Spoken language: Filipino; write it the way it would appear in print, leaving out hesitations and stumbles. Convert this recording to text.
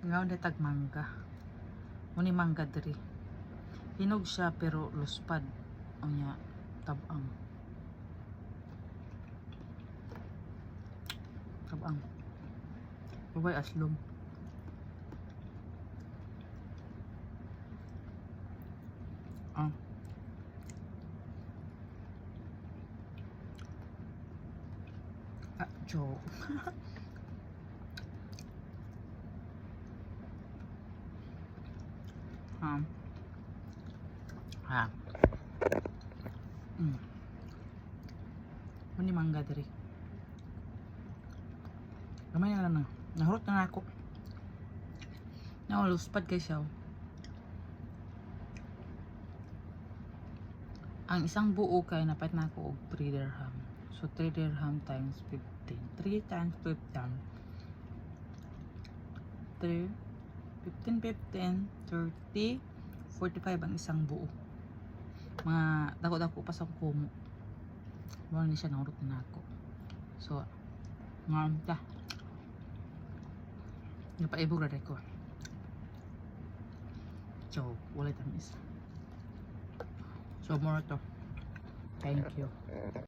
Ngayon na tag mangga. Muni mangga diri. Hinog siya pero luspad. O niya, tabang. Tabang. Huwag aslom. Ah. Ah, joke. Ha. Muni mangga diri. Gamay na lang na. Nahurot na ako. Luspad kay siya. Ang isang buo kay napait na ako og 3 dirham. So 3 dirham times 15. 3 times 15. 3 15 15 30 45 ang isang buo. Mga dako-dako pa sa kumo. Wala ni siya nahurot na ako. So ngayon ta. Napaibog ra ko. So wala tamis. So more to. Thank you.